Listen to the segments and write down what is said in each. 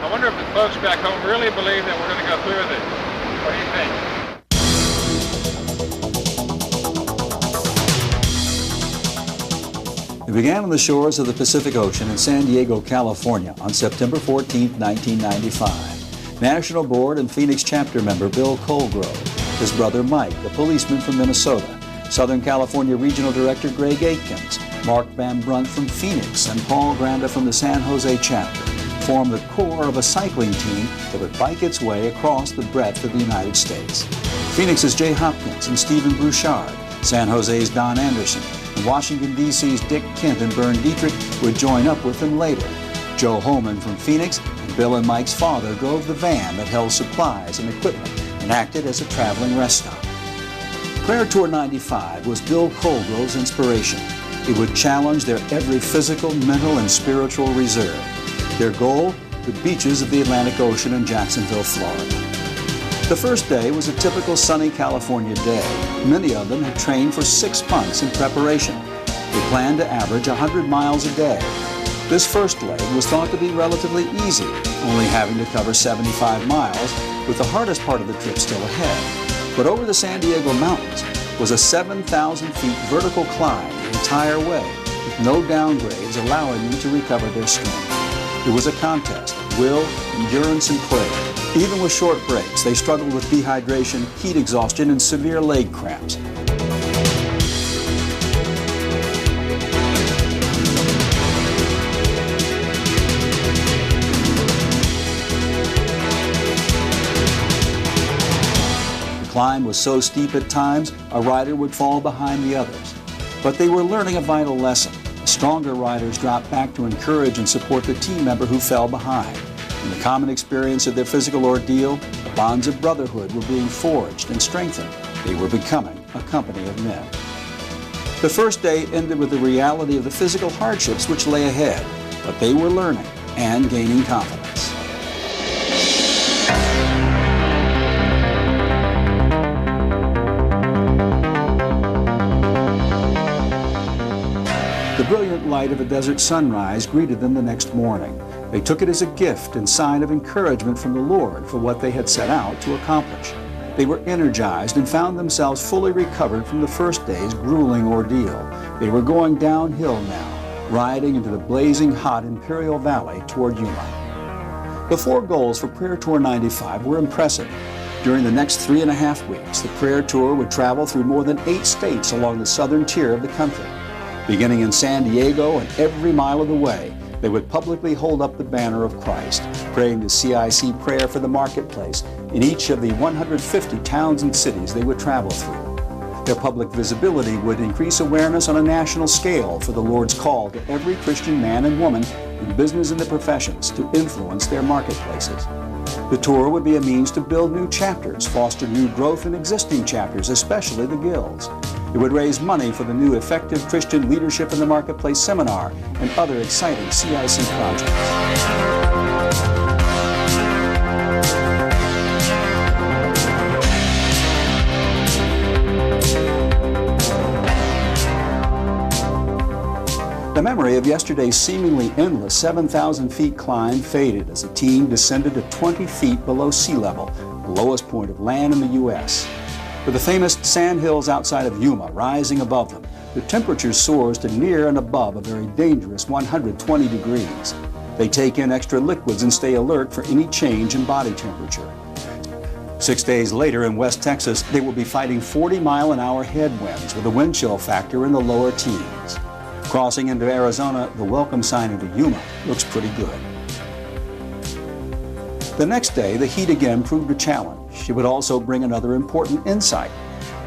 I wonder if the folks back home really believe that we're going to go through this. What do you think? It began on the shores of the Pacific Ocean in San Diego, California on September 14, 1995. National Board and Phoenix chapter member Bill Colgrove, his brother Mike, a policeman from Minnesota, Southern California Regional Director Greg Aikens, Mark Van Brunt from Phoenix, and Paul Granda from the San Jose chapter formed the core of a cycling team that would bike its way across the breadth of the United States. Phoenix's Jay Hopkins and Stephen Bouchard, San Jose's Don Anderson, and Washington, D.C.'s Dick Kent and Bern Dietrich would join up with them later. Joe Holman from Phoenix and Bill and Mike's father drove the van that held supplies and equipment and acted as a traveling rest stop. Prayer Tour 95 was Bill Colgrove's inspiration. It would challenge their every physical, mental, and spiritual reserve. Their goal, the beaches of the Atlantic Ocean in Jacksonville, Florida. The first day was a typical sunny California day. Many of them had trained for 6 months in preparation. They planned to average 100 miles a day. This first leg was thought to be relatively easy, only having to cover 75 miles, with the hardest part of the trip still ahead. But over the San Diego mountains was a 7,000 feet vertical climb the entire way, with no downgrades allowing them to recover their strength. It was a contest of will, endurance, and prayer. Even with short breaks, they struggled with dehydration, heat exhaustion, and severe leg cramps. The climb was so steep at times, a rider would fall behind the others. But they were learning a vital lesson. The stronger riders dropped back to encourage and support the team member who fell behind. In the common experience of their physical ordeal, the bonds of brotherhood were being forged and strengthened. They were becoming a company of men. The first day ended with the reality of the physical hardships which lay ahead, but they were learning and gaining confidence. The brilliant light of a desert sunrise greeted them the next morning. They took it as a gift and sign of encouragement from the Lord for what they had set out to accomplish. They were energized and found themselves fully recovered from the first day's grueling ordeal. They were going downhill now, riding into the blazing hot Imperial Valley toward Yuma. The 4 goals for Prayer Tour 95 were impressive. During the next 3.5 weeks, the Prayer Tour would travel through more than 8 states along the southern tier of the country. Beginning in San Diego and every mile of the way, they would publicly hold up the banner of Christ, praying the CIC prayer for the marketplace in each of the 150 towns and cities they would travel through. Their public visibility would increase awareness on a national scale for the Lord's call to every Christian man and woman in business and the professions to influence their marketplaces. The tour would be a means to build new chapters, foster new growth in existing chapters, especially the guilds. It would raise money for the new Effective Christian Leadership in the Marketplace seminar and other exciting CIC projects. The memory of yesterday's seemingly endless 7,000 feet climb faded as the team descended to 20 feet below sea level, the lowest point of land in the U.S. With the famous sand hills outside of Yuma rising above them, the temperature soars to near and above a very dangerous 120 degrees. They take in extra liquids and stay alert for any change in body temperature. 6 days later in West Texas, they will be fighting 40-mile-an-hour headwinds with a wind chill factor in the lower teens. Crossing into Arizona, the welcome sign into Yuma looks pretty good. The next day, the heat again proved a challenge. It would also bring another important insight.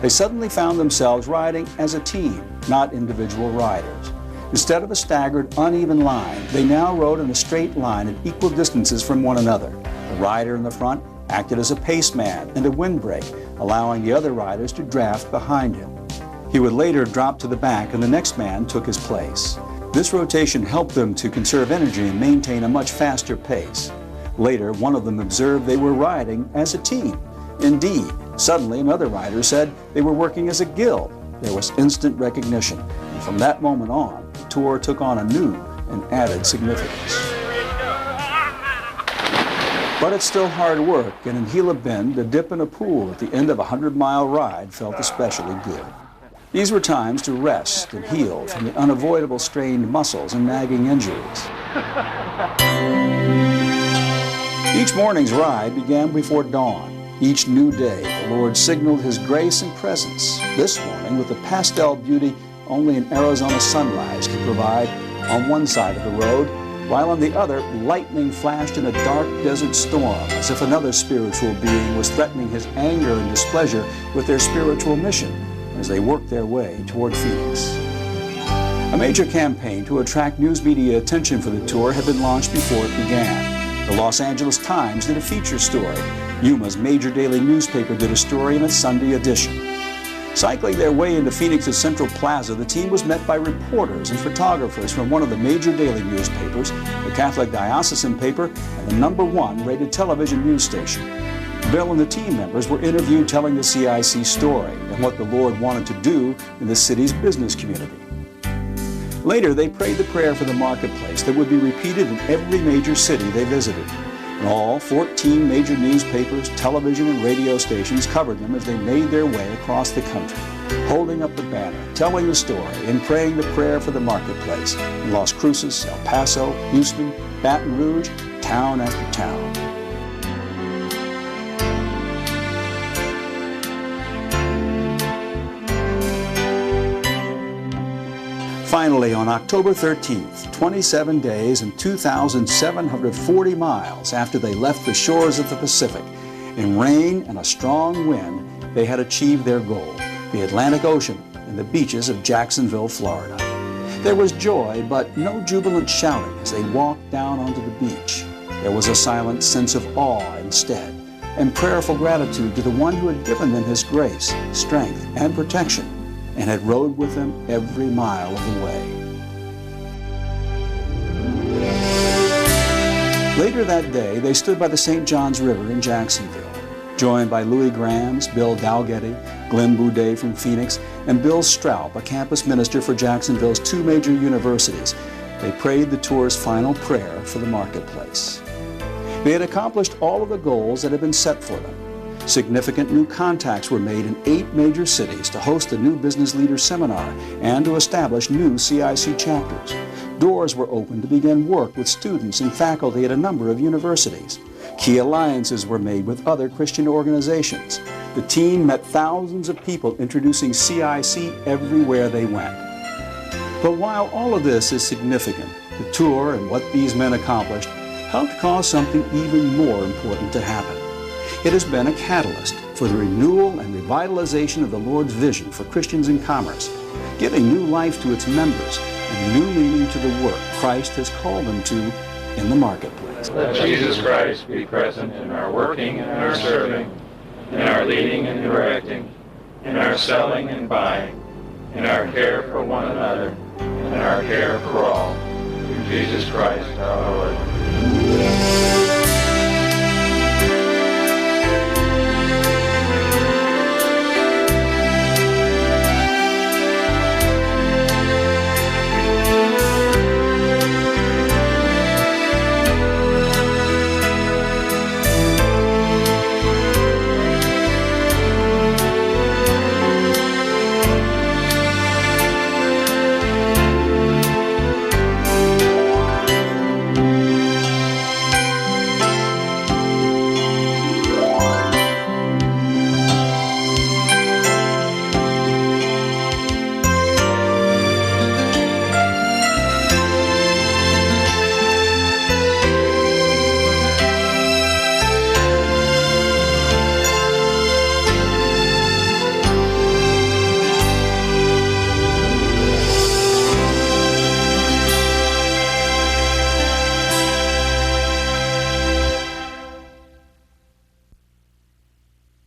They suddenly found themselves riding as a team, not individual riders. Instead of a staggered, uneven line, they now rode in a straight line at equal distances from one another. The rider in the front acted as a pace man and a windbreak, allowing the other riders to draft behind him. He would later drop to the back and the next man took his place. This rotation helped them to conserve energy and maintain a much faster pace. Later, one of them observed they were riding as a team. Indeed, suddenly another rider said they were working as a guild. There was instant recognition, and from that moment on, the tour took on a new and added significance. But it's still hard work, and in Gila Bend, a dip in a pool at the end of a 100-mile ride felt especially good. These were times to rest and heal from the unavoidable strained muscles and nagging injuries. Each morning's ride began before dawn. Each new day, the Lord signaled His grace and presence. This morning, with the pastel beauty only an Arizona sunrise can provide on one side of the road, while on the other, lightning flashed in a dark desert storm, as if another spiritual being was threatening His anger and displeasure with their spiritual mission as they worked their way toward Phoenix. A major campaign to attract news media attention for the tour had been launched before it began. The Los Angeles Times did a feature story. Yuma's major daily newspaper did a story in its Sunday edition. Cycling their way into Phoenix's Central Plaza, the team was met by reporters and photographers from one of the major daily newspapers, the Catholic Diocesan paper, and the #1 rated television news station. Bill and the team members were interviewed telling the CIC story and what the Lord wanted to do in the city's business community. Later, they prayed the prayer for the marketplace that would be repeated in every major city they visited. And all 14 major newspapers, television, and radio stations covered them as they made their way across the country, holding up the banner, telling the story, and praying the prayer for the marketplace in Las Cruces, El Paso, Houston, Baton Rouge, town after town. Finally, on October 13th, 27 days and 2,740 miles after they left the shores of the Pacific, in rain and a strong wind, they had achieved their goal, the Atlantic Ocean and the beaches of Jacksonville, Florida. There was joy, but no jubilant shouting as they walked down onto the beach. There was a silent sense of awe instead, and prayerful gratitude to the one who had given them His grace, strength, and protection, and had rode with them every mile of the way. Later that day, they stood by the St. Johns River in Jacksonville, joined by Louis Grahams, Bill Dalgetty, Glenn Boudet from Phoenix, and Bill Stroup, a campus minister for Jacksonville's 2 major universities. They prayed the tour's final prayer for the marketplace. They had accomplished all of the goals that had been set for them. Significant new contacts were made in 8 major cities to host a new business leader seminar and to establish new CIC chapters. Doors were opened to begin work with students and faculty at a number of universities. Key alliances were made with other Christian organizations. The team met thousands of people introducing CIC everywhere they went. But while all of this is significant, the tour and what these men accomplished helped cause something even more important to happen. It has been a catalyst for the renewal and revitalization of the Lord's vision for Christians in commerce, giving new life to its members and new meaning to the work Christ has called them to in the marketplace. Let Jesus Christ be present in our working and our serving, in our leading and directing, in our selling and buying, in our care for one another, and our care for all. Through Jesus Christ our Lord.